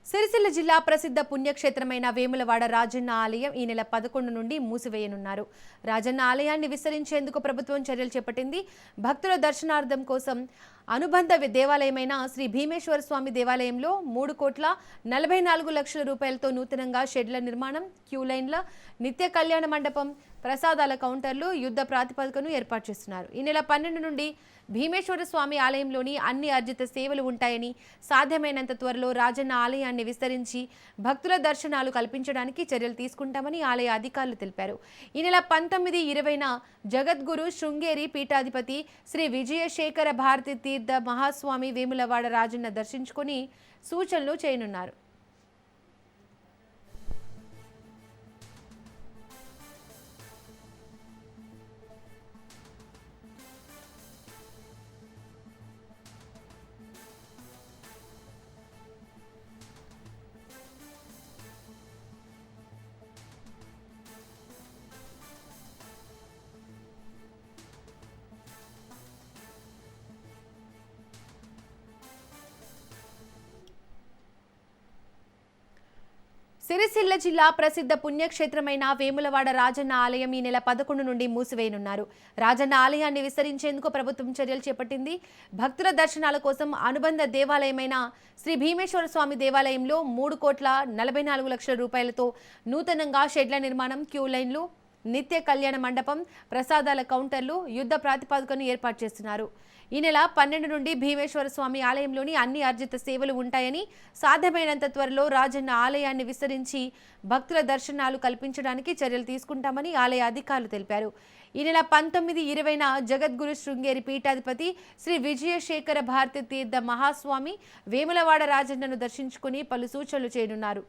సిరిసిల్ల జిల్లా ప్రసిద్ధ పుణ్యక్షేత్రమైన వేములవాడ రాజన్న ఆలయం ఈ నెల 11 నుండి మూసివేయనున్నారు. రాజన్న ఆలయాన్ని విస్తరించేందుకు ప్రభుత్వం చర్యలు చేపట్టింది. భక్తుల దర్శనార్థం కోసం అనుబంధ దేవాలయమైన శ్రీ భీమేశ్వర స్వామి దేవాలయంలో 3,44 లక్షల రూపాయలతో నూతనంగా షెడ్ల నిర్మాణం, క్యూ లైన్ల, నిత్య కళ్యాణ మండపం, ప్రసాదాల కౌంటర్లు యుద్ధ ప్రాతిపదికను ఏర్పాటు చేస్తున్నారు. ఈ నెల 12 నుండి భీమేశ్వర స్వామి ఆలయంలోని అన్ని అర్జిత సేవలు ఉంటాయని, సాధ్యమైనంత త్వరలో రాజన్న ఆలయాన్ని విస్తరించి భక్తుల దర్శనాలు కల్పించడానికి చర్యలు తీసుకుంటామని ఆలయ అధికారులు తెలిపారు. ఈ నెల 19, 20న జగద్గురు శృంగేరి పీఠాధిపతి శ్రీ విజయశేఖర భారతి తీర్థ మహాస్వామి వేములవాడ రాజన్న దర్శించుకొని సూచనలు చేయనున్నారు. సిరిసిల్ల జిల్లా ప్రసిద్ధ పుణ్యక్షేత్రమైన వేములవాడ రాజన్న ఆలయం ఈ నెల 11 నుండి మూసివేయనున్నారు. రాజన్న ఆలయాన్ని విస్తరించేందుకు ప్రభుత్వం చర్యలు చేపట్టింది. భక్తుల దర్శనాల కోసం అనుబంధ దేవాలయమైన శ్రీ భీమేశ్వర స్వామి దేవాలయంలో 3,44 లక్షల రూపాయలతో నూతనంగా షెడ్ల నిర్మాణం, క్యూ లైన్లు, నిత్య కళ్యాణ మండపం, ప్రసాదాల కౌంటర్లు యుద్ధ ప్రాతిపదికను ఏర్పాటు చేస్తున్నారు. ఈ నెల 12 నుండి భీమేశ్వర స్వామి ఆలయంలోని అన్ని అర్జిత సేవలు ఉంటాయని, సాధ్యమైనంత త్వరలో రాజన్న ఆలయాన్ని విస్తరించి భక్తుల దర్శనాలు కల్పించడానికి చర్యలు తీసుకుంటామని ఆలయ అధికారులు తెలిపారు. ఈ నెల 19, 20న జగద్గురు శృంగేరి పీఠాధిపతి శ్రీ విజయశేఖర భారతి తీర్థ మహాస్వామి వేములవాడ రాజన్నను దర్శించుకుని పలు సూచనలు చేయనున్నారు.